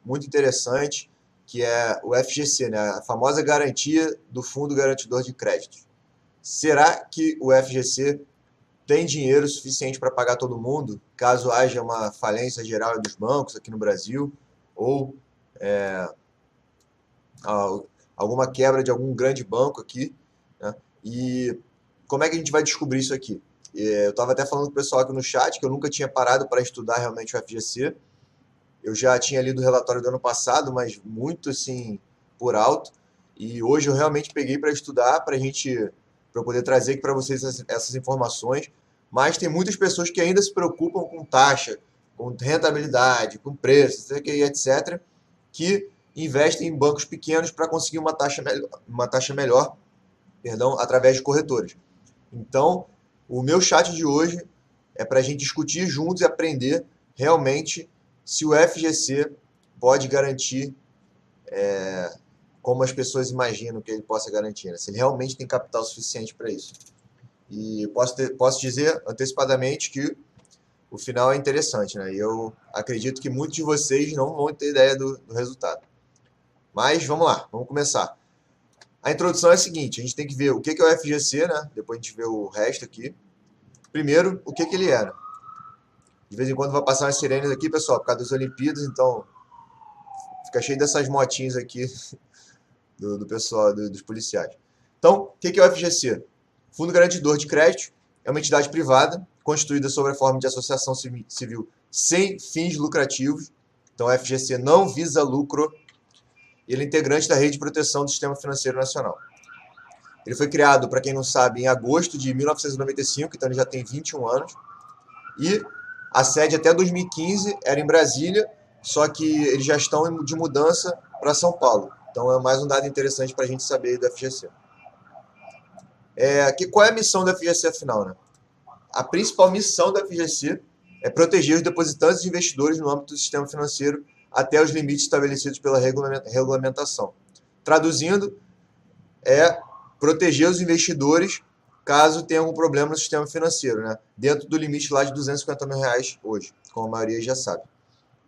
muito interessante, que é o FGC, né? A famosa garantia do Fundo Garantidor de Créditos. Será que o FGC tem dinheiro suficiente para pagar todo mundo, caso haja uma falência geral dos bancos aqui no Brasil, ou alguma quebra de algum grande banco aqui, né? E como é que a gente vai descobrir isso aqui? Eu estava até falando com o pessoal aqui no chat que eu nunca tinha parado para estudar realmente o FGC. Eu já tinha lido o relatório do ano passado, mas muito assim por alto. E hoje eu realmente peguei para estudar, para eu poder trazer aqui para vocês essas informações. Mas tem muitas pessoas que ainda se preocupam com taxa, com rentabilidade, com preço, etc., que investem em bancos pequenos para conseguir uma taxa melhor, perdão, através de corretores. Então, o meu chat de hoje é para a gente discutir juntos e aprender realmente se o FGC pode garantir como as pessoas imaginam que ele possa garantir, né? Se ele realmente tem capital suficiente para isso. E posso dizer antecipadamente que o final é interessante, né? E eu acredito que muitos de vocês não vão ter ideia do resultado. Mas vamos lá, vamos começar. A introdução é a seguinte: a gente tem que ver o que é o FGC, né? Depois a gente vê o resto aqui. Primeiro, o que ele é, né? De vez em quando vai passar umas sirenes aqui, pessoal, por causa das Olimpíadas, então fica cheio dessas motinhas aqui do pessoal, dos policiais. Então, o que é o FGC? Fundo Garantidor de Crédito é uma entidade privada constituída sob a forma de associação civil sem fins lucrativos. Então, o FGC não visa lucro. Ele é integrante da Rede de Proteção do Sistema Financeiro Nacional. Ele foi criado, para quem não sabe, em agosto de 1995, então ele já tem 21 anos. E a sede até 2015 era em Brasília, só que eles já estão de mudança para São Paulo. Então é mais um dado interessante para a gente saber do FGC. Qual é a missão do FGC afinal, né? A principal missão da FGC é proteger os depositantes e investidores no âmbito do sistema financeiro até os limites estabelecidos pela regulamentação. Traduzindo, é proteger os investidores caso tenha algum problema no sistema financeiro, né? Dentro do limite lá de R$250 mil hoje, como a maioria já sabe.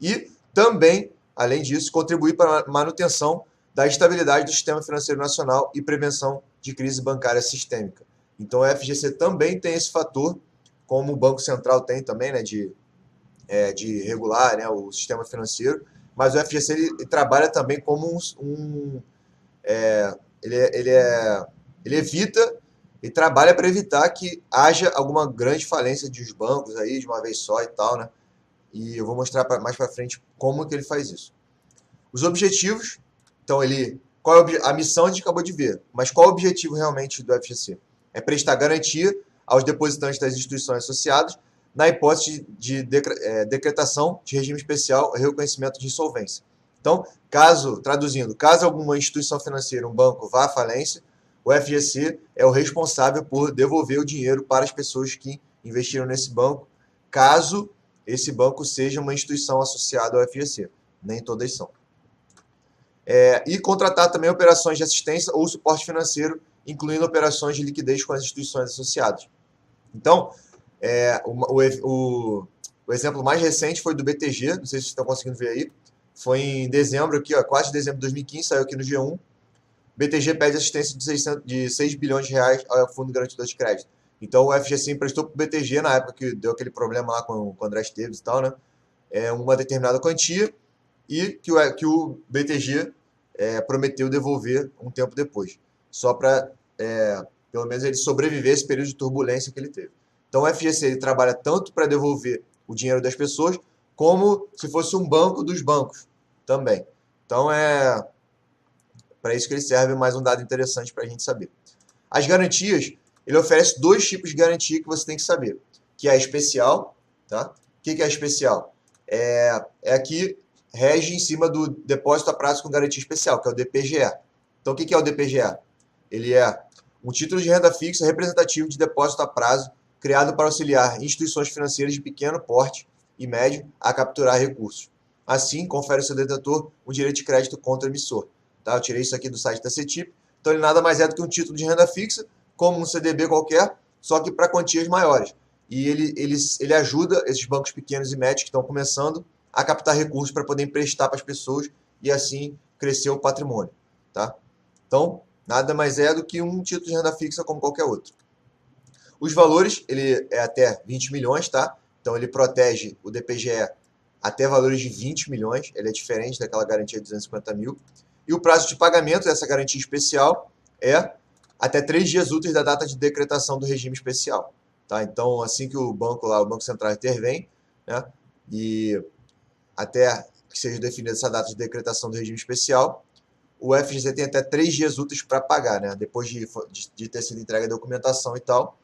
E também, além disso, contribuir para a manutenção da estabilidade do sistema financeiro nacional e prevenção de crise bancária sistêmica. Então, a FGC também tem esse fator, como o Banco Central tem também, né, de regular, né, o sistema financeiro, mas o FGC ele trabalha também como ele evita e trabalha para evitar que haja alguma grande falência dos bancos aí de uma vez só e tal, né? E eu vou mostrar mais para frente como que ele faz isso. Os objetivos, então qual é a missão a gente acabou de ver, mas qual é o objetivo realmente do FGC? É prestar garantia aos depositantes das instituições associadas na hipótese de decretação de regime especial e reconhecimento de insolvência. Então, traduzindo, caso alguma instituição financeira, um banco, vá à falência, o FGC é o responsável por devolver o dinheiro para as pessoas que investiram nesse banco, caso esse banco seja uma instituição associada ao FGC. Nem todas são. E contratar também operações de assistência ou suporte financeiro, incluindo operações de liquidez com as instituições associadas. Então, o exemplo mais recente foi do BTG, não sei se vocês estão conseguindo ver aí, foi em dezembro, aqui, 4 de dezembro de 2015, saiu aqui no G1. BTG pede assistência de 6 bilhões de reais ao Fundo Garantidor de Crédito. Então o FGC emprestou para o BTG, na época que deu aquele problema lá com o André Esteves e tal, né? Uma determinada quantia e que o BTG prometeu devolver um tempo depois. Só para, pelo menos, ele sobreviver a esse período de turbulência que ele teve. Então o FGC ele trabalha tanto para devolver o dinheiro das pessoas, como se fosse um banco dos bancos também. Então para isso que ele serve, mais um dado interessante para a gente saber. As garantias, ele oferece 2 tipos de garantia que você tem que saber, que é a especial, tá? O que é a especial? É a que rege em cima do depósito a prazo com garantia especial, que é o DPGE. Então, o que é o DPGE? Ele é um título de renda fixa representativo de depósito a prazo criado para auxiliar instituições financeiras de pequeno porte e médio a capturar recursos. Assim, confere ao seu detentor o direito de crédito contra o emissor. Tá? Eu tirei isso aqui do site da CETIP. Então, ele nada mais é do que um título de renda fixa, como um CDB qualquer, só que para quantias maiores. E ele ajuda esses bancos pequenos e médios que estão começando a captar recursos para poder emprestar para as pessoas e assim crescer o patrimônio, tá? Então, nada mais é do que um título de renda fixa como qualquer outro. Os valores, ele é até 20 milhões, tá? Então, ele protege o DPGE até valores de 20 milhões, ele é diferente daquela garantia de 250 mil. E o prazo de pagamento dessa garantia especial é até 3 dias úteis da data de decretação do regime especial, tá? Então, assim que o banco lá, o Banco Central intervém, né, e até que seja definida essa data de decretação do regime especial, o FGC tem até 3 dias úteis para pagar, né? Depois de ter sido entregue a documentação e tal,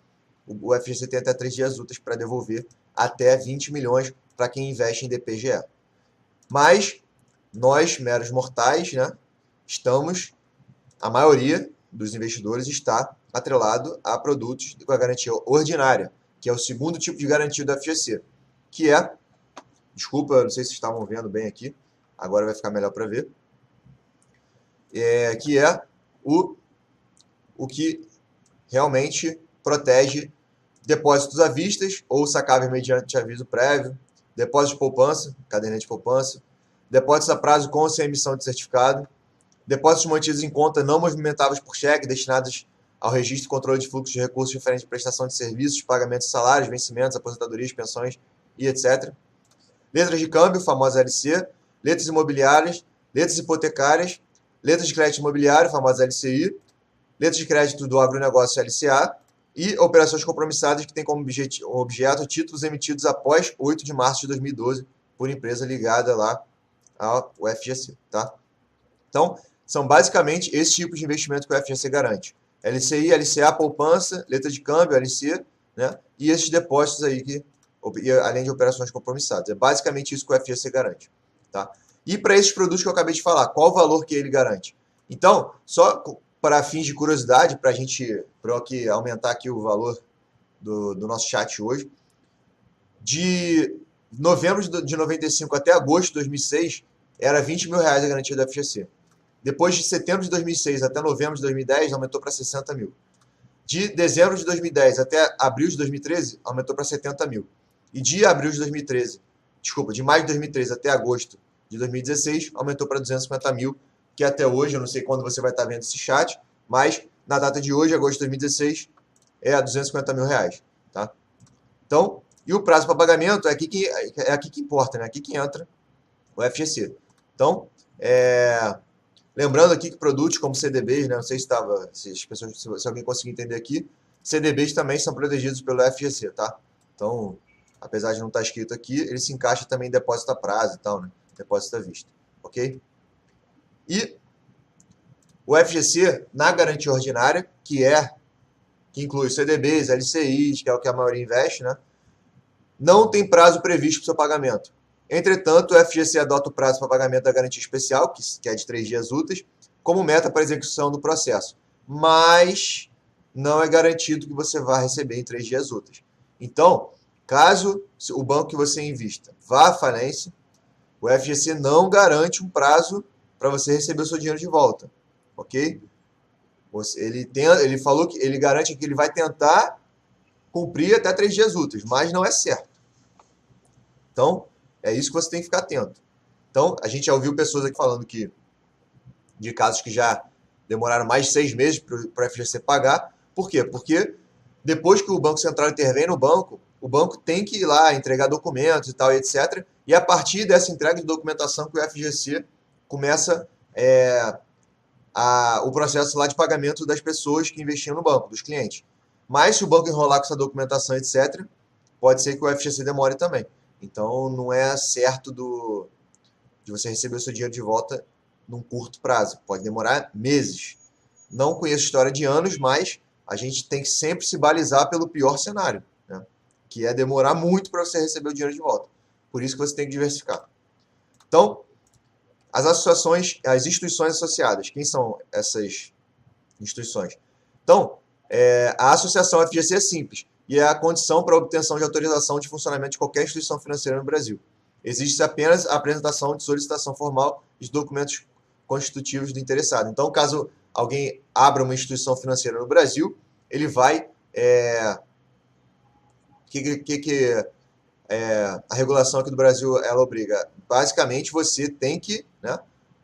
o FGC tem até 3 dias úteis para devolver até 20 milhões para quem investe em DPGE. Mas nós, meros mortais, né, a maioria dos investidores está atrelado a produtos com a garantia ordinária, que é o segundo tipo de garantia do FGC, que é, desculpa, não sei se vocês estavam vendo bem aqui, agora vai ficar melhor para ver, que é o que realmente protege depósitos à vista ou sacáveis mediante aviso prévio, depósitos de poupança, caderneta de poupança, depósitos a prazo com ou sem emissão de certificado, depósitos mantidos em conta não movimentáveis por cheque, destinados ao registro e controle de fluxo de recursos referentes à prestação de serviços, pagamento de salários, vencimentos, aposentadorias, pensões e etc. Letras de câmbio, famosa LC, letras imobiliárias, letras hipotecárias, letras de crédito imobiliário, famosa LCI, letras de crédito do agronegócio LCA e operações compromissadas que têm como objeto títulos emitidos após 8 de março de 2012 por empresa ligada lá ao FGC, tá? Então, são basicamente esses tipos de investimento que o FGC garante. LCI, LCA, poupança, letra de câmbio, LC, né? E esses depósitos aí, além de operações compromissadas. É basicamente isso que o FGC garante, tá? E para esses produtos que eu acabei de falar, qual o valor que ele garante? Então, só para fins de curiosidade, para aumentar aqui o valor do nosso chat hoje, de novembro de 95 até agosto de 2006, era 20 mil reais a garantia do FGC. Depois de setembro de 2006 até novembro de 2010, aumentou para 60 mil. De dezembro de 2010 até abril de 2013, aumentou para 70 mil. E de maio de 2013 até agosto de 2016, aumentou para 250 mil, que até hoje, eu não sei quando você vai estar vendo esse chat, mas na data de hoje, agosto de 2016, é 250 mil reais, tá? Então, e o prazo para pagamento é aqui que importa, né? Aqui que entra o FGC. Então, lembrando aqui que produtos como CDBs, né? Não sei se alguém conseguir entender aqui, CDBs também são protegidos pelo FGC, tá? Então, apesar de não estar escrito aqui, ele se encaixa também em depósito a prazo e tal, né? Depósito à vista, ok? E o FGC, na garantia ordinária, que inclui CDBs, LCIs, que é o que a maioria investe, né? Não tem prazo previsto para o seu pagamento. Entretanto, o FGC adota o prazo para pagamento da garantia especial, que é de 3 dias úteis, como meta para execução do processo. Mas não é garantido que você vá receber em 3 dias úteis. Então, caso o banco que você invista vá à falência, o FGC não garante um prazo para você receber o seu dinheiro de volta, ok? Ele falou que ele garante que ele vai tentar cumprir até 3 dias úteis, mas não é certo. Então, é isso que você tem que ficar atento. Então, a gente já ouviu pessoas aqui falando de casos que já demoraram mais de 6 meses para o FGC pagar. Por quê? Porque depois que o Banco Central intervém no banco, o banco tem que ir lá entregar documentos e tal, e etc. E a partir dessa entrega de documentação que o FGC começa o processo lá de pagamento das pessoas que investiam no banco, dos clientes. Mas se o banco enrolar com essa documentação, etc., pode ser que o FGC demore também. Então, não é certo de você receber o seu dinheiro de volta num curto prazo. Pode demorar meses. Não conheço história de anos, mas a gente tem que sempre se balizar pelo pior cenário, né? Que é demorar muito para você receber o dinheiro de volta. Por isso que você tem que diversificar. Então, as instituições associadas. Quem são essas instituições? Então, a associação FGC é simples e é a condição para a obtenção de autorização de funcionamento de qualquer instituição financeira no Brasil. Existe apenas a apresentação de solicitação formal de documentos constitutivos do interessado. Então, caso alguém abra uma instituição financeira no Brasil, ele vai... a regulação aqui do Brasil, ela obriga, basicamente você tem que, né,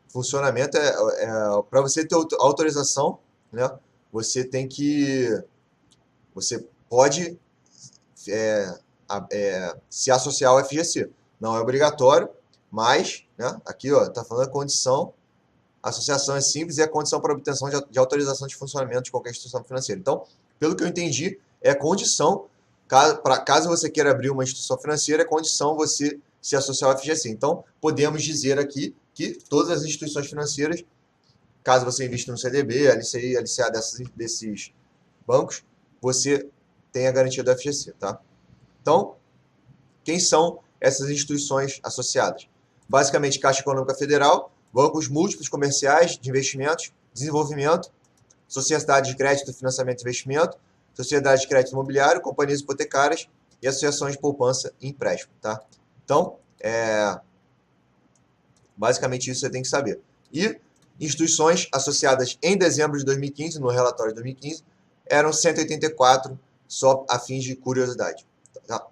funcionamento para você ter autorização, né, você tem que, você pode se associar ao FGC. Não é obrigatório, mas, né, aqui ó, tá falando a condição, a associação é simples e é condição para obtenção de autorização de funcionamento de qualquer instituição financeira. Então, pelo que eu entendi, é condição, caso você queira abrir uma instituição financeira, é condição você se associar ao FGC. Então, podemos dizer aqui que todas as instituições financeiras, caso você invista no CDB, LCI, LCA desses bancos, você tem a garantia do FGC, tá? Então, quem são essas instituições associadas? Basicamente, Caixa Econômica Federal, bancos múltiplos comerciais de investimentos, desenvolvimento, sociedades de crédito, financiamento e investimento, sociedades de crédito imobiliário, companhias hipotecárias e associações de poupança e empréstimo, tá? Então, basicamente isso você tem que saber. E instituições associadas em dezembro de 2015, no relatório de 2015, eram 184, só a fins de curiosidade,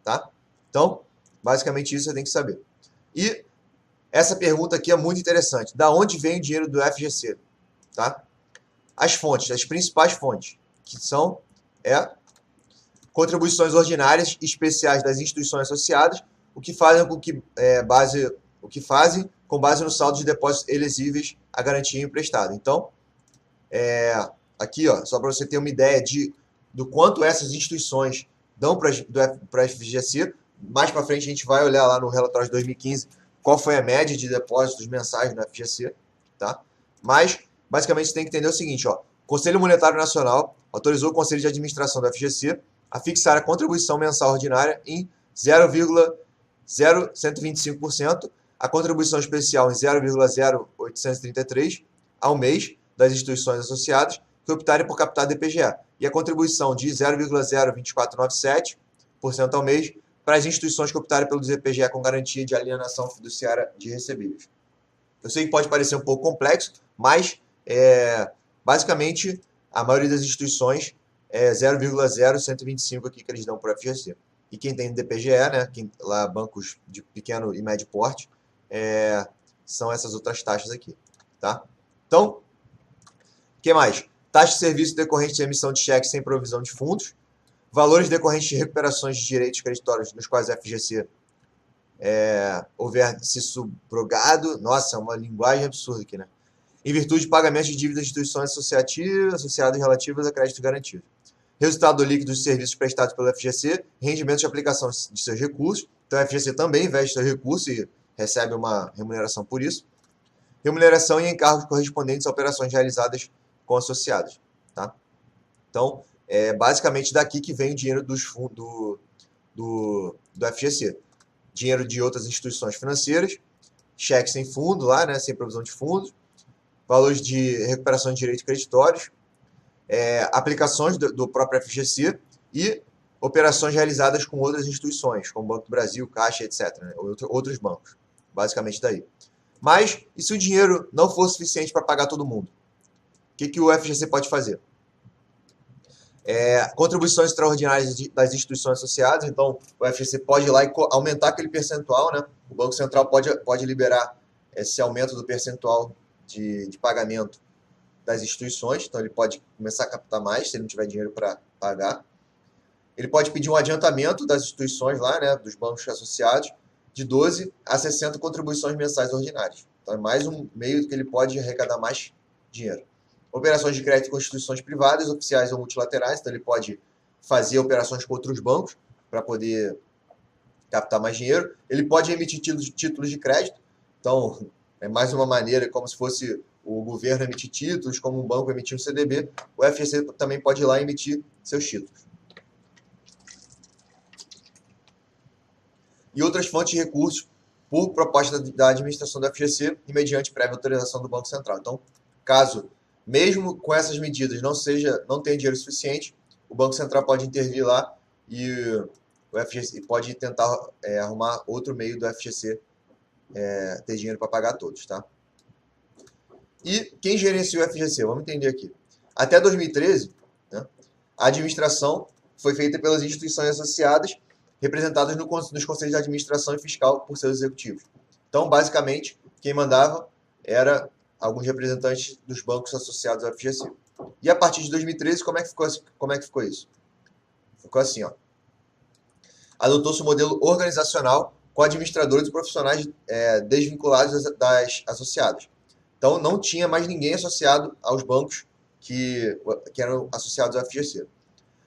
tá? Então, basicamente isso você tem que saber. E essa pergunta aqui é muito interessante. Da onde vem o dinheiro do FGC? Tá? As fontes, as principais fontes, que são contribuições ordinárias especiais das instituições associadas, o que fazem com base no saldo de depósitos elegíveis à garantia emprestada. Então, aqui, ó, só para você ter uma ideia do quanto essas instituições dão para a FGC. Mais para frente a gente vai olhar lá no relatório de 2015 qual foi a média de depósitos mensais no FGC, tá? Mas, basicamente, você tem que entender o seguinte, ó. O Conselho Monetário Nacional autorizou o Conselho de Administração do FGC a fixar a contribuição mensal ordinária em 0,0125%, a contribuição especial em 0,0833 ao mês das instituições associadas que optarem por captar DPGE, e a contribuição de 0,02497% ao mês para as instituições que optarem pelo DPGE com garantia de alienação fiduciária de recebíveis. Eu sei que pode parecer um pouco complexo, mas basicamente a maioria das instituições é 0,0125 aqui que eles dão para o FGC. E quem tem DPGE, né, lá bancos de pequeno e médio porte, são essas outras taxas aqui, tá? Então, o que mais? Taxa de serviço decorrente de emissão de cheques sem provisão de fundos, valores decorrentes de recuperações de direitos creditórios nos quais a FGC houver se subrogado. Nossa, é uma linguagem absurda aqui, né? Em virtude de pagamento de dívidas de instituições associadas relativas a crédito garantido. Resultado líquido dos serviços prestados pelo FGC, rendimento de aplicação de seus recursos. Então, a FGC também investe seu recurso e recebe uma remuneração por isso. Remuneração e encargos correspondentes a operações realizadas com associados, tá? Então, basicamente daqui que vem o dinheiro dos fundos do FGC. Dinheiro de outras instituições financeiras, cheques sem fundo lá, né, sem provisão de fundos, valores de recuperação de direitos creditórios, aplicações do próprio FGC e operações realizadas com outras instituições, como Banco do Brasil, Caixa, etc., né, outros bancos. Basicamente daí. Mas, e se o dinheiro não for suficiente para pagar todo mundo? O que o FGC pode fazer? Contribuições extraordinárias das instituições associadas. Então, o FGC pode ir lá e aumentar aquele percentual, né? O Banco Central pode liberar esse aumento do percentual de pagamento das instituições. Então, ele pode começar a captar mais, se ele não tiver dinheiro para pagar. Ele pode pedir um adiantamento das instituições lá, né, dos bancos associados, de 12 a 60 contribuições mensais ordinárias. Então, é mais um meio que ele pode arrecadar mais dinheiro. Operações de crédito com instituições privadas, oficiais ou multilaterais. Então, ele pode fazer operações com outros bancos para poder captar mais dinheiro. Ele pode emitir títulos de crédito. Então, é mais uma maneira, como se fosse o governo emitir títulos, como um banco emitir um CDB. O FGC também pode ir lá e emitir seus títulos. E outras fontes de recursos por proposta da administração do FGC e mediante prévia autorização do Banco Central. Então, caso, mesmo com essas medidas, não tenha dinheiro suficiente, o Banco Central pode intervir lá e o FGC pode tentar arrumar outro meio do FGC ter dinheiro para pagar a todos, tá? E quem gerencia o FGC? Vamos entender aqui. Até 2013, né, a administração foi feita pelas instituições associadas representados nos conselhos de administração e fiscal por seus executivos. Então, basicamente, quem mandava era alguns representantes dos bancos associados ao FGC. E a partir de 2013, como é que ficou isso? Ficou assim, ó. Adotou-se um modelo organizacional com administradores e profissionais desvinculados das associadas. Então, não tinha mais ninguém associado aos bancos que eram associados ao FGC.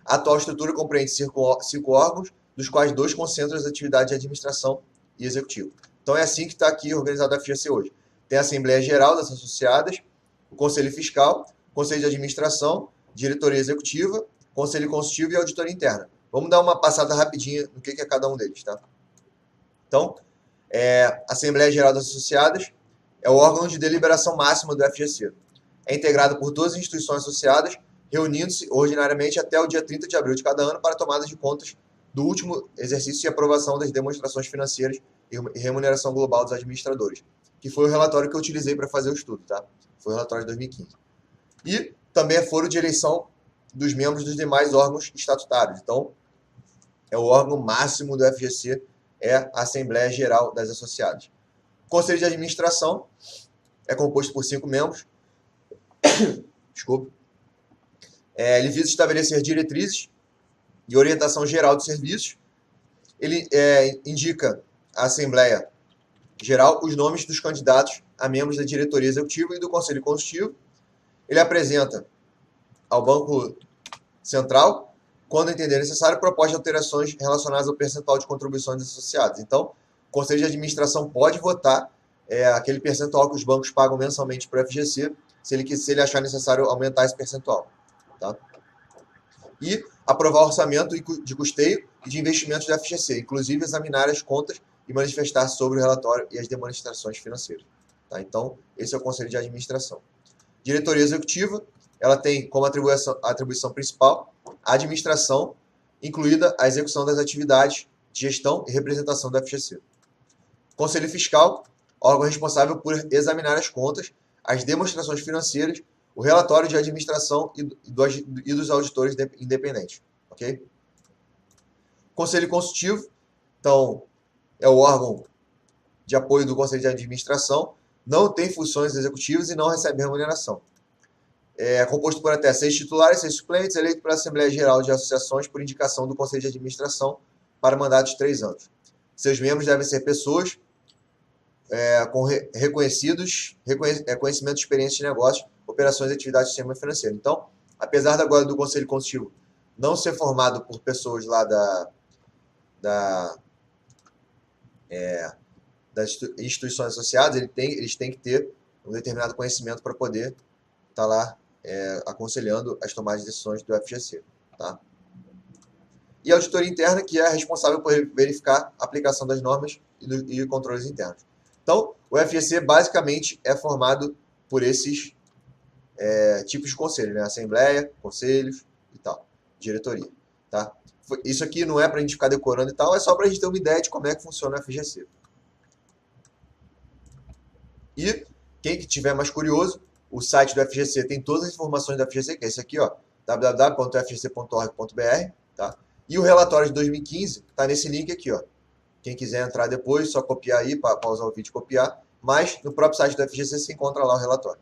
A atual estrutura compreende 5 órgãos, dos quais 2 concentram as atividades de administração e executivo. Então, é assim que está aqui organizado a FGC hoje. Tem a Assembleia Geral das Associadas, o Conselho Fiscal, Conselho de Administração, Diretoria Executiva, Conselho Consultivo e Auditoria Interna. Vamos dar uma passada rapidinha no que é cada um deles, tá? Então, a Assembleia Geral das Associadas é o órgão de deliberação máxima do FGC. É integrado por todas as instituições associadas, reunindo-se ordinariamente até o dia 30 de abril de cada ano para tomada de contas do último exercício e aprovação das demonstrações financeiras e remuneração global dos administradores, que foi o relatório que eu utilizei para fazer o estudo, tá? Foi o relatório de 2015. E também é foro de eleição dos membros dos demais órgãos estatutários. Então, é o órgão máximo do FGC, é a Assembleia Geral das Associadas. O Conselho de Administração é composto por 5 membros. Desculpa. Ele visa estabelecer diretrizes e orientação geral dos serviços. Ele indica à Assembleia Geral os nomes dos candidatos a membros da diretoria executiva e do Conselho Consultivo. Ele apresenta ao Banco Central, quando entender necessário, proposta de alterações relacionadas ao percentual de contribuições dos associados. Então, o Conselho de Administração pode votar aquele percentual que os bancos pagam mensalmente para o FGC, se ele achar necessário aumentar esse percentual. Tá? E aprovar o orçamento de custeio e de investimentos do FGC, inclusive examinar as contas e manifestar sobre o relatório e as demonstrações financeiras. Tá? Então, esse é o Conselho de Administração. Diretoria Executiva, ela tem como atribuição principal a administração, incluída a execução das atividades de gestão e representação do FGC. Conselho Fiscal, órgão responsável por examinar as contas, as demonstrações financeiras, o relatório de administração e dos auditores independentes. Okay? Conselho Consultivo, então, é o órgão de apoio do Conselho de Administração, não tem funções executivas e não recebe remuneração. É composto por até 6 titulares, 6 suplentes, eleito pela Assembleia Geral de Associações por indicação do Conselho de Administração para mandatos de 3 anos. Seus membros devem ser pessoas com conhecimento de experiência de negócios, operações e atividades do sistema financeiro. Então, apesar agora do Conselho Consultivo não ser formado por pessoas lá das instituições associadas, eles têm que ter um determinado conhecimento para poder estar lá aconselhando as tomadas de decisões do FGC. Tá? E a auditoria interna, que é responsável por verificar a aplicação das normas e controles internos. Então, o FGC basicamente é formado por esses tipos de conselhos, né? Assembleia, conselhos e tal, diretoria. Tá? Isso aqui não é para a gente ficar decorando e tal, é só para a gente ter uma ideia de como é que funciona o FGC. E quem que tiver mais curioso, o site do FGC tem todas as informações do FGC, que é esse aqui, ó, www.fgc.org.br, tá? E o relatório de 2015 está nesse link aqui, ó. Quem quiser entrar depois, só copiar aí, pausar o vídeo e copiar, mas no próprio site do FGC você encontra lá o relatório,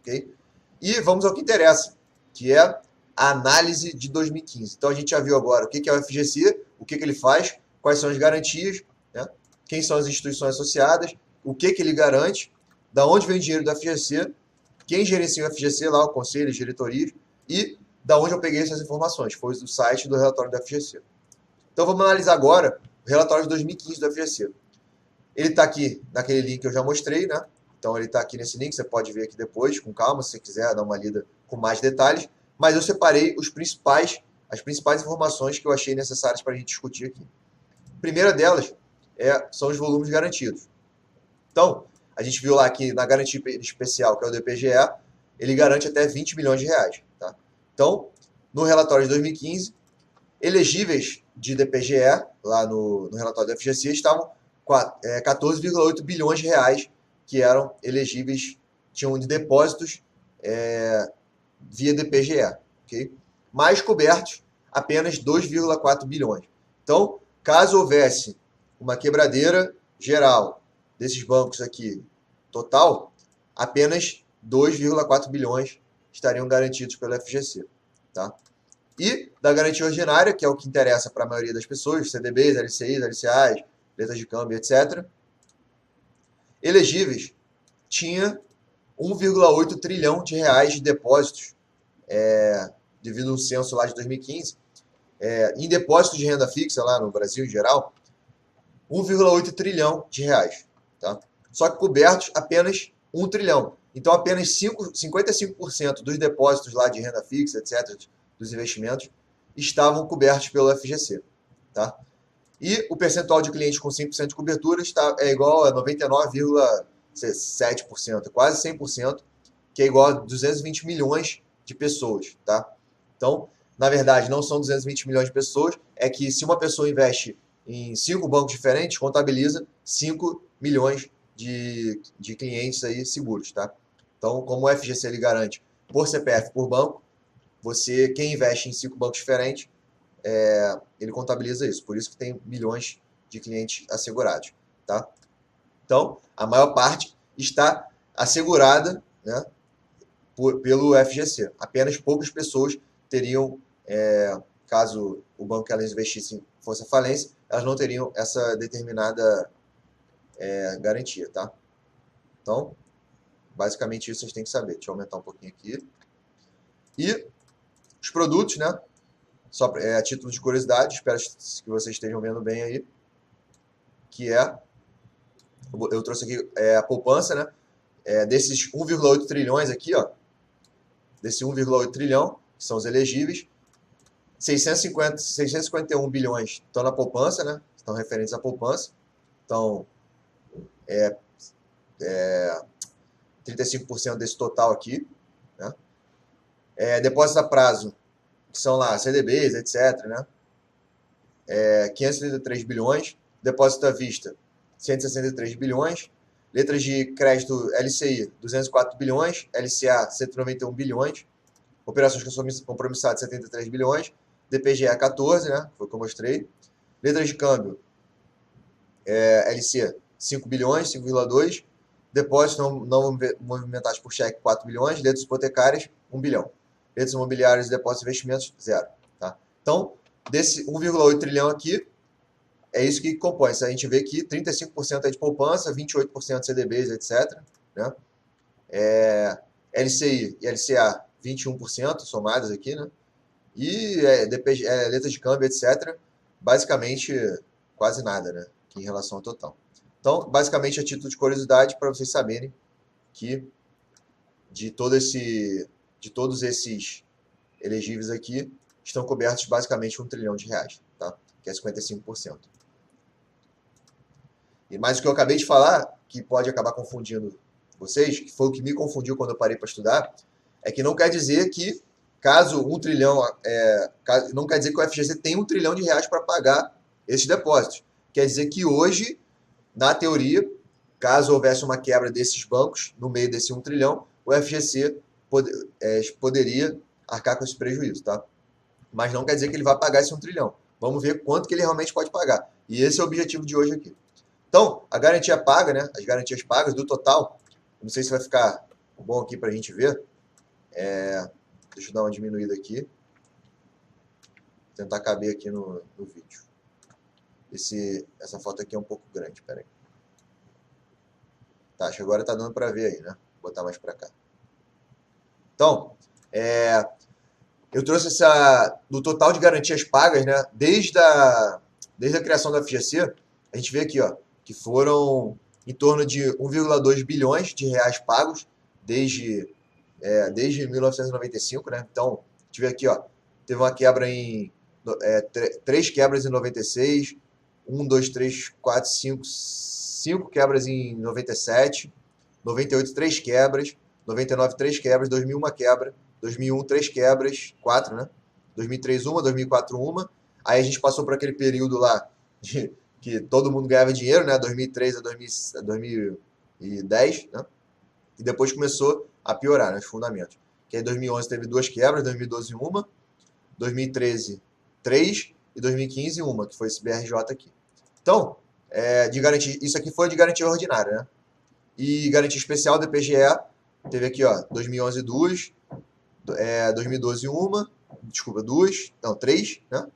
ok? E vamos ao que interessa, que é a análise de 2015. Então a gente já viu agora o que é o FGC, o que ele faz, quais são as garantias, né? Quem são as instituições associadas, o que ele garante, da onde vem o dinheiro do FGC, quem gerencia o FGC lá, o conselho, as diretorias, e da onde eu peguei essas informações, foi do site do relatório do FGC. Então vamos analisar agora o relatório de 2015 do FGC. Ele está aqui naquele link que eu já mostrei, né? Então ele está aqui nesse link, você pode ver aqui depois, com calma, se você quiser dar uma lida com mais detalhes, mas eu separei as principais informações que eu achei necessárias para a gente discutir aqui. A primeira delas são os volumes garantidos. Então, a gente viu lá que na garantia especial, que é o DPGE, ele garante até 20 milhões de reais. Tá? Então, no relatório de 2015, elegíveis de DPGE, lá no relatório do FGC, estavam 14,8 bilhões de reais que eram elegíveis, tinham de depósitos via DPGE. Okay? Mais cobertos, apenas 2,4 bilhões. Então, Caso houvesse uma quebradeira geral desses bancos aqui, total, apenas 2,4 bilhões estariam garantidos pelo FGC. Tá? E da garantia ordinária, que é o que interessa para a maioria das pessoas, CDBs, LCIs, LCAs, letras de câmbio, etc., elegíveis, tinha 1,8 trilhão de reais de depósitos, devido ao censo lá de 2015, em depósitos de renda fixa lá no Brasil em geral, 1,8 trilhão de reais. Tá? Só que cobertos apenas 1 trilhão. Então apenas 55% dos depósitos lá de renda fixa, etc., dos investimentos, estavam cobertos pelo FGC. Tá? E o percentual de clientes com 5% de cobertura é igual a 99,7%, quase 100%, que é igual a 220 milhões de pessoas. Tá? Então, na verdade, não são 220 milhões de pessoas, é que se uma pessoa investe em 5 bancos diferentes, contabiliza 5 milhões de clientes aí seguros. Tá? Então, como o FGC ele garante por CPF, por banco, quem investe em 5 bancos diferentes, ele contabiliza isso. Por isso que tem milhões de clientes assegurados. Tá? Então, a maior parte está assegurada, né, pelo FGC. Apenas poucas pessoas teriam, caso o banco que elas investissem fosse a falência, elas não teriam essa determinada garantia. Tá? Então, basicamente isso vocês têm que saber. Deixa eu aumentar um pouquinho aqui. E os produtos, né? Só a título de curiosidade, espero que vocês estejam vendo bem aí, que eu trouxe aqui a poupança, né? Desses 1,8 trilhões aqui, ó, desse 1,8 trilhão, que são os elegíveis, 651 bilhões estão na poupança, né? Estão referentes à poupança. Então, 35% desse total aqui, né? Depósito a prazo, que são lá CDBs, etc., né? 533 bilhões, depósito à vista, 163 bilhões, letras de crédito LCI, 204 bilhões, LCA, 191 bilhões, operações compromissadas, 73 bilhões, DPGE, 14, né? Foi o que eu mostrei, letras de câmbio, LC, 5 bilhões, 5,2, depósitos não movimentados por cheque, 4 bilhões, letras hipotecárias, 1 bilhão. Letras imobiliárias e depósitos de investimentos, 0. Tá? Então, desse 1,8 trilhão aqui, é isso que compõe. A gente vê que 35% é de poupança, 28% de CDBs, etc. Né? LCI e LCA, 21% somadas aqui, né? E letras de câmbio, etc. Basicamente, quase nada, né? Em relação ao total. Então, basicamente, a título de curiosidade, para vocês saberem que de todos esses elegíveis aqui, estão cobertos basicamente 1 trilhão de reais, tá? Que é 55%. Mas o que eu acabei de falar, que pode acabar confundindo vocês, que foi o que me confundiu quando eu parei para estudar, é que não quer dizer que, caso 1 trilhão, não quer dizer que o FGC tem 1 trilhão de reais para pagar esses depósitos. Quer dizer que hoje, na teoria, caso houvesse uma quebra desses bancos, no meio desse 1 trilhão, o FGC poderia arcar com esse prejuízo, tá? Mas não quer dizer que ele vai pagar esse 1 trilhão. Vamos ver quanto que ele realmente pode pagar. E esse é o objetivo de hoje aqui. Então, a garantia paga, né? As garantias pagas do total, não sei se vai ficar bom aqui para a gente ver. Deixa eu dar uma diminuída aqui. Tentar caber aqui no vídeo. Essa foto aqui é um pouco grande, peraí. Tá, acho que agora tá dando para ver aí, né? Vou botar mais para cá. Então, eu trouxe do total de garantias pagas, né? Desde a criação da FGC, a gente vê aqui, ó, que foram em torno de 1,2 bilhões de reais pagos desde 1995, né? Então, a gente vê aqui, ó, teve uma quebra três quebras em 96, 1, 2, 3, 4, 5 quebras em 97, 98, 3 quebras, 99, 3 quebras, 2000, uma quebra, 2001, 3 quebras, 4, né? 2003, uma, 2004, uma. Aí a gente passou por aquele período lá que todo mundo ganhava dinheiro, né? 2003 a 2010, né? E depois começou a piorar, né, os fundamentos. Que aí 2011 teve 2 quebras, 2012 uma, 2013 3 e e 2015 uma, que foi esse BRJ aqui. Então, de garantia, isso aqui foi de garantia ordinária, né? E garantia especial do IPGE, teve aqui, ó, 2011 duas, 2012 uma, desculpa, duas, não, três, né?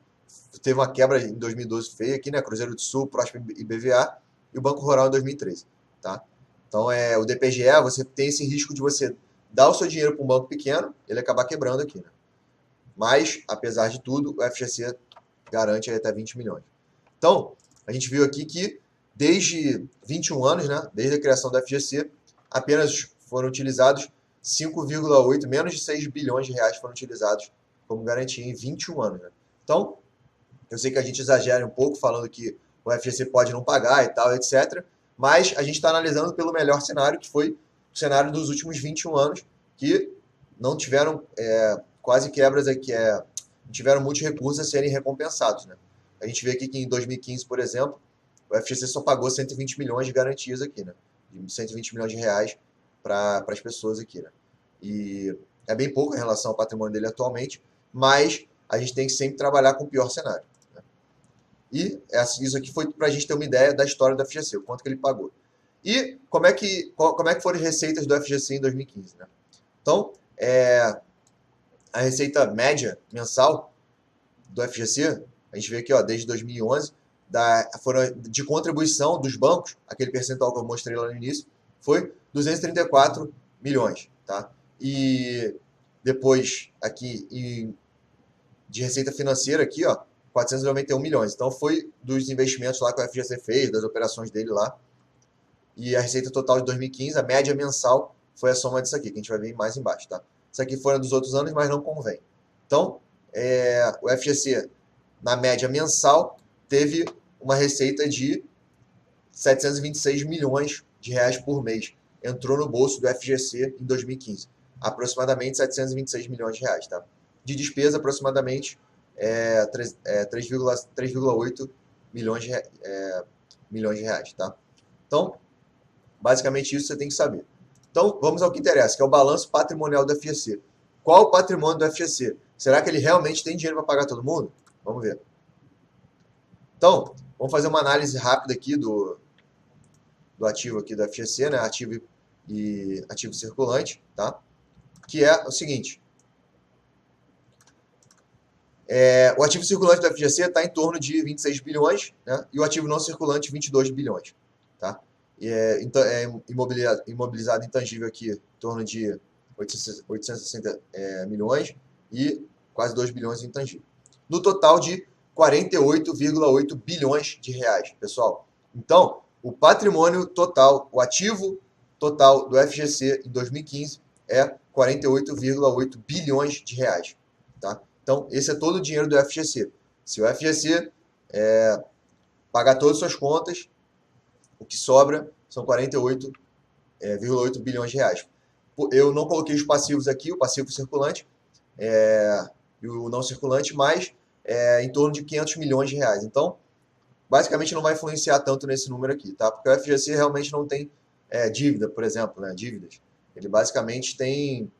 Teve uma quebra em 2012 feia aqui, né? Cruzeiro do Sul, Próspero e BVA, e o Banco Rural em 2013, tá? Então, o DPGE, você tem esse risco de você dar o seu dinheiro para um banco pequeno, ele acabar quebrando aqui, né? Mas, apesar de tudo, o FGC garante até 20 milhões. Então, a gente viu aqui que desde 21 anos, né, desde a criação do FGC, apenas foram utilizados 5,8, menos de 6 bilhões de reais foram utilizados como garantia em 21 anos. Né? Então, eu sei que a gente exagera um pouco falando que o FGC pode não pagar e tal, etc. Mas a gente está analisando pelo melhor cenário, que foi o cenário dos últimos 21 anos, que não tiveram quase quebras aqui, tiveram muitos recursos a serem recompensados. Né? A gente vê aqui que em 2015, por exemplo, o FGC só pagou 120 milhões de garantias aqui, né? De 120 milhões de reais para as pessoas aqui. Né? E é bem pouco em relação ao patrimônio dele atualmente, mas a gente tem que sempre trabalhar com o pior cenário. Né? E isso aqui foi para a gente ter uma ideia da história do FGC, o quanto que ele pagou. E como é que foram as receitas do FGC em 2015? Né? Então, a receita média mensal do FGC, a gente vê aqui, ó, desde 2011, de contribuição dos bancos, aquele percentual que eu mostrei lá no início, foi 234 milhões. Tá? E depois, aqui, de receita financeira, aqui, ó, 491 milhões. Então, foi dos investimentos lá que o FGC fez, das operações dele lá. E a receita total de 2015, a média mensal, foi a soma disso aqui, que a gente vai ver mais embaixo. Tá? Isso aqui foram dos outros anos, mas não convém. Então, o FGC, na média mensal, teve uma receita de 726 milhões de reais por mês. Entrou no bolso do FGC em 2015. Aproximadamente 726 milhões de reais. Tá? De despesa, aproximadamente 3,8 milhões de reais. Tá? Então, basicamente isso você tem que saber. Então, vamos ao que interessa, que é o balanço patrimonial do FGC. Qual o patrimônio do FGC? Será que ele realmente tem dinheiro para pagar todo mundo? Vamos ver. Então, vamos fazer uma análise rápida aqui do ativo aqui do FGC, né? Ativo e ativo circulante, tá? Que é o seguinte. O ativo circulante do FGC está em torno de 26 bilhões, né? E o ativo não circulante, 22 bilhões, tá? Então, imobilizado intangível aqui em torno de 860 milhões e quase 2 bilhões em intangível. No total de 48,8 bilhões de reais, pessoal. Então, o patrimônio total, o ativo total do FGC em 2015 é 48,8 bilhões de reais. Tá? Então, esse é todo o dinheiro do FGC. Se o FGC pagar todas as suas contas, o que sobra são 48,8 bilhões de reais. Eu não coloquei os passivos aqui, o passivo circulante e o não circulante, mas em torno de 500 milhões de reais. Então, basicamente não vai influenciar tanto nesse número aqui, tá? Porque o FGC realmente não tem dívida, por exemplo, né? Dívidas. Ele basicamente tem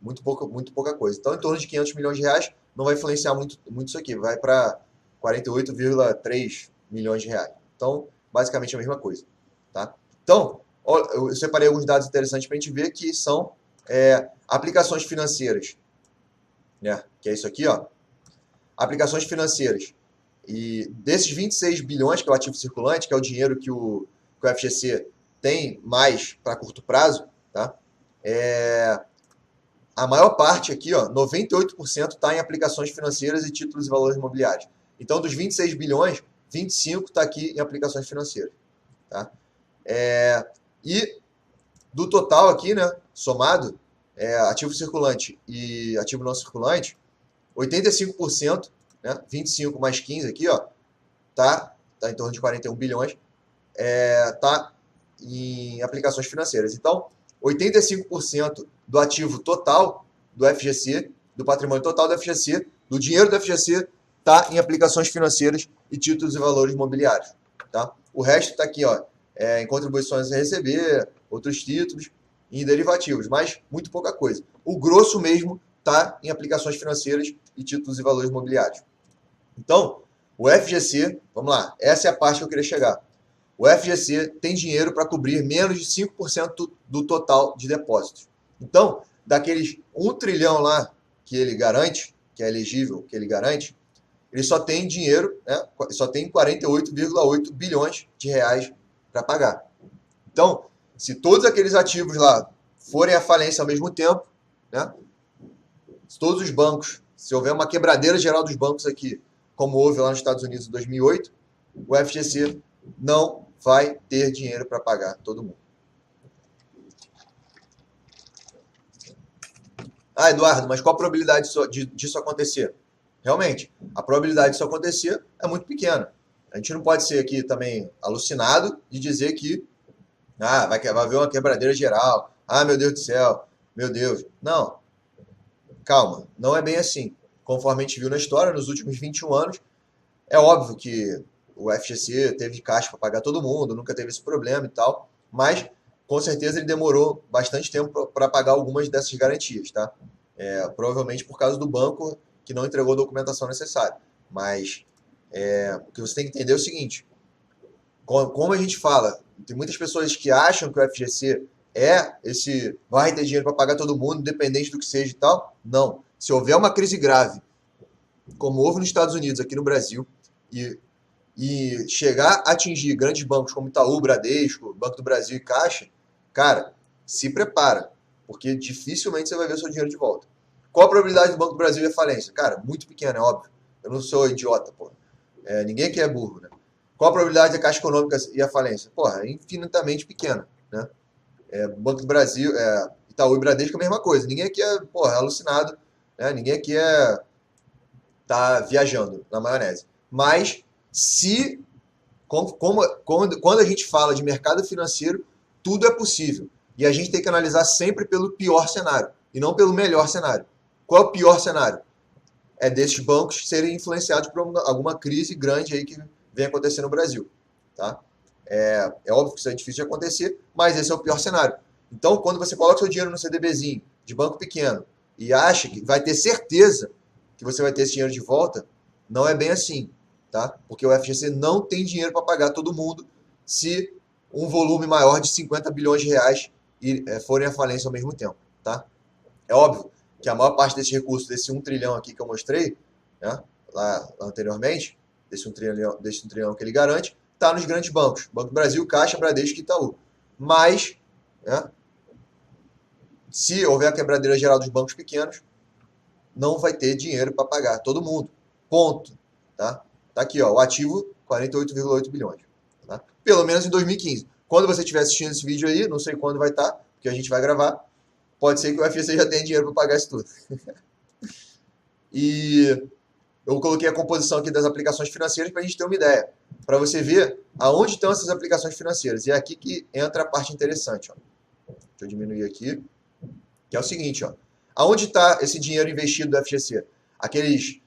muito pouca coisa. Então, em torno de 500 milhões de reais, não vai influenciar muito isso aqui. Vai para 48,3 milhões de reais. Então, basicamente a mesma coisa. Tá? Então, eu separei alguns dados interessantes para a gente ver que são aplicações financeiras. Né? Que é isso aqui, ó. Aplicações financeiras. E desses 26 bilhões, que é o ativo circulante, que é o dinheiro que o FGC tem mais para curto prazo, tá? A maior parte aqui, ó, 98% está em aplicações financeiras e títulos e valores imobiliários. Então, dos 26 bilhões, 25 está aqui em aplicações financeiras. Tá? E do total aqui, né, somado, ativo circulante e ativo não circulante, 85%, né, 25 mais 15 aqui, ó, tá em torno de 41 bilhões, tá em aplicações financeiras. Então, 85% do ativo total do FGC, do patrimônio total do FGC, do dinheiro do FGC, está em aplicações financeiras e títulos e valores imobiliários. Tá? O resto está aqui, ó, em contribuições a receber, outros títulos e em derivativos, mas muito pouca coisa. O grosso mesmo está em aplicações financeiras e títulos e valores imobiliários. Então, O FGC, vamos lá, essa é a parte que eu queria chegar. O FGC tem dinheiro para cobrir menos de 5% do total de depósitos. Então, daqueles 1 trilhão lá que ele garante, que é elegível, que ele garante, ele só tem dinheiro, né, só tem 48,8 bilhões de reais para pagar. Então, se todos aqueles ativos lá forem à falência ao mesmo tempo, né, se todos os bancos, se houver uma quebradeira geral dos bancos aqui, como houve lá nos Estados Unidos em 2008, o FGC não vai ter dinheiro para pagar todo mundo. Ah, Eduardo, mas qual a probabilidade disso acontecer? Realmente, a probabilidade disso acontecer é muito pequena. A gente não pode ser aqui também alucinado de dizer que vai haver uma quebradeira geral. Ah, meu Deus do céu, meu Deus. Não, calma, não é bem assim. Conforme a gente viu na história, nos últimos 21 anos, é óbvio que o FGC teve caixa para pagar todo mundo, nunca teve esse problema e tal, mas com certeza ele demorou bastante tempo para pagar algumas dessas garantias, tá? Provavelmente por causa do banco que não entregou a documentação necessária. Mas o que você tem que entender é o seguinte: como a gente fala, tem muitas pessoas que acham que o FGC vai ter dinheiro para pagar todo mundo, independente do que seja e tal. Não. Se houver uma crise grave, como houve nos Estados Unidos, aqui no Brasil, e chegar a atingir grandes bancos como Itaú, Bradesco, Banco do Brasil e Caixa, cara, se prepara, porque dificilmente você vai ver o seu dinheiro de volta. Qual a probabilidade do Banco do Brasil ir à falência? Cara, muito pequena, é óbvio. Eu não sou idiota, pô. Ninguém aqui é burro, né? Qual a probabilidade da Caixa Econômica ir à falência? Porra, é infinitamente pequena, né? Banco do Brasil, Itaú e Bradesco é a mesma coisa. Ninguém aqui é, porra, alucinado, né? Ninguém aqui tá viajando na maionese. Mas quando a gente fala de mercado financeiro, tudo é possível. E a gente tem que analisar sempre pelo pior cenário e não pelo melhor cenário. Qual é o pior cenário? É desses bancos serem influenciados por alguma crise grande aí que vem acontecendo no Brasil. Tá? É óbvio que isso é difícil de acontecer, mas esse é o pior cenário. Então, quando você coloca seu dinheiro no CDBzinho de banco pequeno e acha que vai ter certeza que você vai ter esse dinheiro de volta, não é bem assim. Tá? Porque o FGC não tem dinheiro para pagar todo mundo se um volume maior de 50 bilhões de reais forem à falência ao mesmo tempo. Tá? É óbvio que a maior parte desses recursos, desse 1 trilhão aqui que eu mostrei, né, lá anteriormente, desse 1 trilhão que ele garante, está nos grandes bancos. Banco do Brasil, Caixa, Bradesco e Itaú. Mas, né, se houver a quebradeira geral dos bancos pequenos, não vai ter dinheiro para pagar todo mundo. Ponto. Tá? Tá aqui, ó, o ativo, 48,8 bilhões. Tá? Pelo menos em 2015. Quando você estiver assistindo esse vídeo aí, não sei quando vai estar, porque a gente vai gravar, pode ser que o FGC já tenha dinheiro para pagar isso tudo. E eu coloquei a composição aqui das aplicações financeiras para a gente ter uma ideia. Para você ver aonde estão essas aplicações financeiras. E é aqui que entra a parte interessante. Ó. Deixa eu diminuir aqui. Que é o seguinte, ó. Aonde está esse dinheiro investido do FGC? Aqueles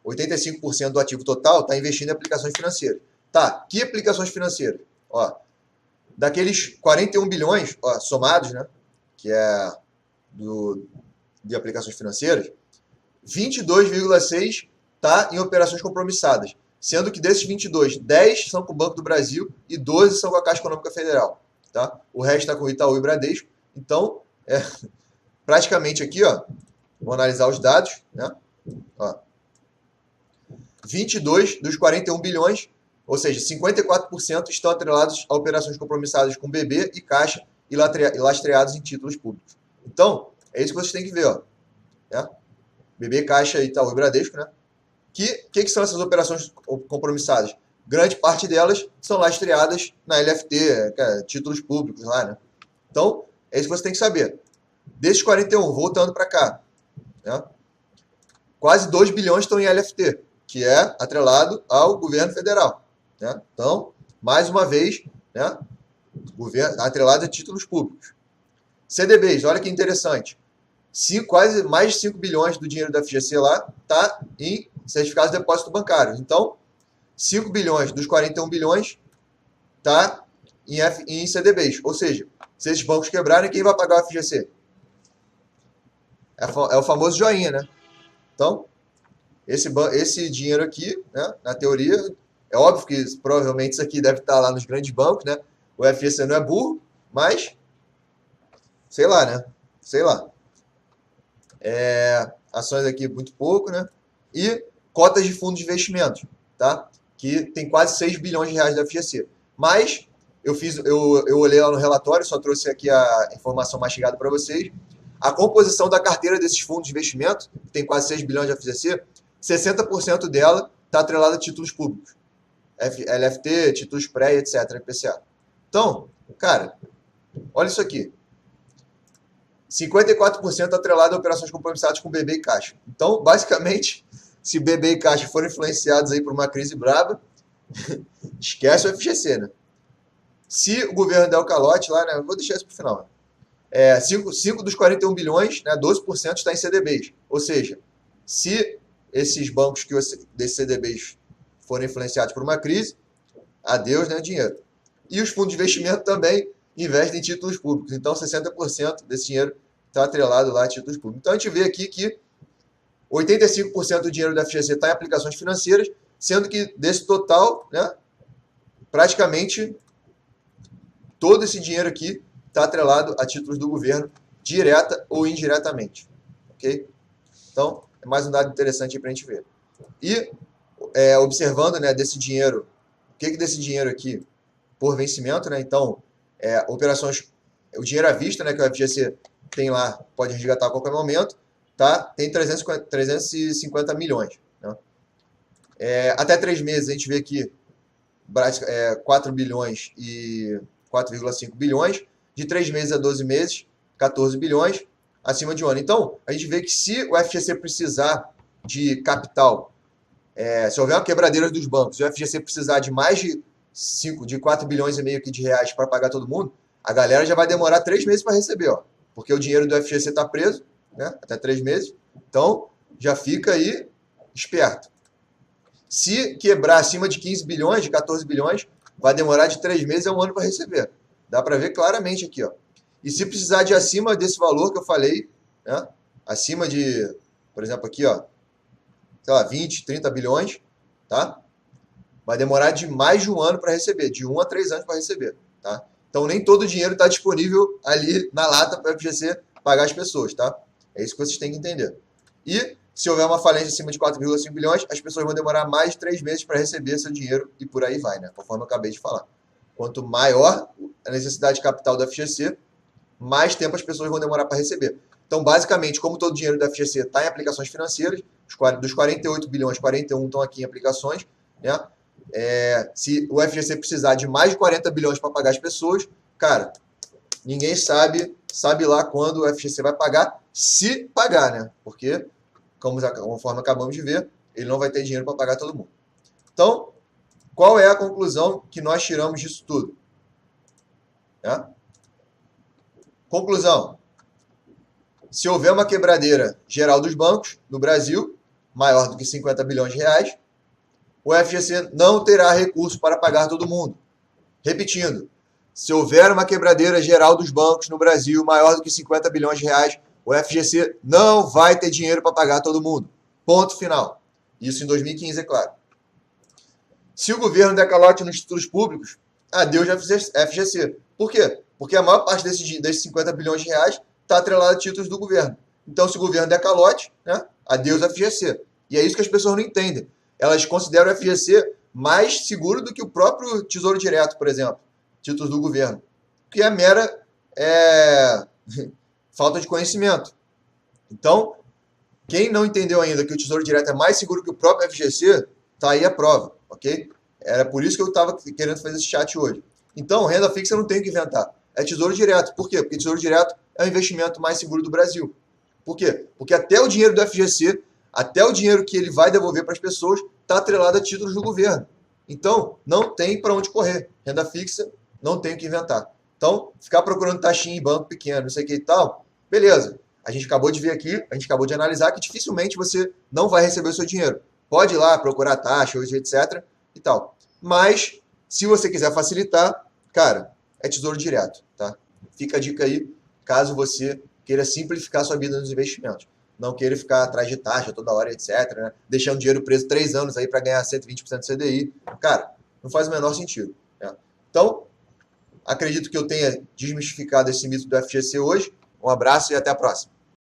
85% do ativo total está investindo em aplicações financeiras. Tá, que aplicações financeiras? Ó, daqueles 41 bilhões somados, né, que é de aplicações financeiras, 22,6 está em operações compromissadas, sendo que desses 22, 10 são com o Banco do Brasil e 12 são com a Caixa Econômica Federal. Tá? O resto está com o Itaú e Bradesco. Então, praticamente aqui, ó, vou analisar os dados, né? Ó, 22 dos 41 bilhões, ou seja, 54% estão atrelados a operações compromissadas com BB e Caixa e lastreados em títulos públicos. Então, é isso que vocês têm que ver, ó. Né? BB, Caixa, Itaú e Bradesco, né? Que são essas operações compromissadas? Grande parte delas são lastreadas na LFT, títulos públicos lá, né? Então, é isso que você tem que saber. Desses 41, voltando para cá, né? Quase 2 bilhões estão em LFT, que é atrelado ao governo federal. Né? Então, mais uma vez, né? Atrelado a títulos públicos. CDBs, olha que interessante. Quase mais de 5 bilhões do dinheiro da FGC lá está em certificados de depósito bancário. Então, 5 bilhões dos 41 bilhões está em CDBs. Ou seja, se esses bancos quebrarem, quem vai pagar o FGC? É o famoso joinha, né? Então, esse dinheiro aqui, né, na teoria, é óbvio que provavelmente isso aqui deve estar lá nos grandes bancos, né? O FGC não é burro, mas sei lá, né? Sei lá. Ações aqui muito pouco, né? E cotas de fundos de investimentos, tá? Que tem quase 6 bilhões de reais da FGC. Mas eu olhei lá no relatório, só trouxe aqui a informação mastigada para vocês. A composição da carteira desses fundos de investimento, que tem quase 6 bilhões de FGC, 60% dela está atrelada a títulos públicos. LFT, títulos pré, etc, IPCA. Então, cara, olha isso aqui. 54% atrelado a operações compromissadas com BB e Caixa. Então, basicamente, se BB e Caixa forem influenciados aí por uma crise braba, esquece o FGC, né? Se o governo der o calote lá, né? Vou deixar isso para o final. 5 dos 41 bilhões, né, 12% está em CDBs. Ou seja, se esses bancos desses CDBs forem influenciados por uma crise, adeus, né, dinheiro. E os fundos de investimento também investem em títulos públicos. Então, 60% desse dinheiro está atrelado lá a títulos públicos. Então, a gente vê aqui que 85% do dinheiro da FGC está em aplicações financeiras, sendo que desse total, né, praticamente todo esse dinheiro aqui está atrelado a títulos do governo, direta ou indiretamente. Ok? Então, é mais um dado interessante para a gente ver. E, observando, né, desse dinheiro, o que desse dinheiro aqui por vencimento, né? Então, operações, o dinheiro à vista, né, que o FGC tem lá, pode resgatar a qualquer momento, tá? Tem 350 milhões. Né? Até 3 meses, a gente vê aqui 4 bilhões e 4,5 bilhões. De 3 meses a 12 meses, 14 bilhões, acima de um ano. Então, a gente vê que se o FGC precisar de capital, se houver uma quebradeira dos bancos, e o FGC precisar de mais de 4 bilhões e meio aqui de reais para pagar todo mundo, a galera já vai demorar 3 meses para receber, ó, porque o dinheiro do FGC está preso, né, até 3 meses. Então, já fica aí esperto. Se quebrar acima de 15 bilhões, de 14 bilhões, vai demorar de 3 meses a um ano para receber. Dá para ver claramente aqui, ó. E se precisar de acima desse valor que eu falei, né, acima de, por exemplo, aqui, ó, sei lá, 20, 30 bilhões, tá? Vai demorar de mais de um ano para receber, de 1 a 3 anos para receber, tá? Então, nem todo o dinheiro está disponível ali na lata para o FGC pagar as pessoas, tá? É isso que vocês têm que entender. E, se houver uma falência acima de 4,5 bilhões, as pessoas vão demorar mais de 3 meses para receber seu dinheiro e por aí vai, né? Conforme eu acabei de falar. Quanto maior a necessidade de capital do FGC, mais tempo as pessoas vão demorar para receber. Então, basicamente, como todo o dinheiro do FGC está em aplicações financeiras, dos 48 bilhões, 41 estão aqui em aplicações, né? Se o FGC precisar de mais de 40 bilhões para pagar as pessoas, cara, ninguém sabe lá quando o FGC vai pagar, se pagar, né? Porque, conforme acabamos de ver, ele não vai ter dinheiro para pagar todo mundo. Então, qual é a conclusão que nós tiramos disso tudo? Conclusão. Se houver uma quebradeira geral dos bancos no Brasil, maior do que 50 bilhões de reais, o FGC não terá recurso para pagar todo mundo. Repetindo, se houver uma quebradeira geral dos bancos no Brasil maior do que 50 bilhões de reais, o FGC não vai ter dinheiro para pagar todo mundo. Ponto final. Isso em 2015, é claro. Se o governo der calote nos títulos públicos, adeus FGC. Por quê? Porque a maior parte desses 50 bilhões de reais está atrelada a títulos do governo. Então, se o governo der calote, né, adeus FGC. E é isso que as pessoas não entendem. Elas consideram o FGC mais seguro do que o próprio Tesouro Direto, por exemplo, títulos do governo. Que é mera falta de conhecimento. Então, quem não entendeu ainda que o Tesouro Direto é mais seguro que o próprio FGC, tá aí a prova, ok? Era por isso que eu estava querendo fazer esse chat hoje. Então, renda fixa não tem o que inventar. É Tesouro Direto. Por quê? Porque Tesouro Direto é o investimento mais seguro do Brasil. Por quê? Porque até o dinheiro do FGC, até o dinheiro que ele vai devolver para as pessoas, está atrelado a títulos do governo. Então, não tem para onde correr. Renda fixa, não tem o que inventar. Então, ficar procurando taxinha em banco pequeno, não sei o que e tal, beleza. A gente acabou de ver aqui, a gente acabou de analisar que dificilmente você não vai receber o seu dinheiro. Pode ir lá procurar taxa, etc. e tal. Mas, se você quiser facilitar, cara, é Tesouro Direto, tá? Fica a dica aí, caso você queira simplificar sua vida nos investimentos. não queira ficar atrás de taxa toda hora, etc., né? Deixando dinheiro preso 3 anos aí para ganhar 120% do CDI. Cara, não faz o menor sentido, né? Então, acredito que eu tenha desmistificado esse mito do FGC hoje. Um abraço e até a próxima.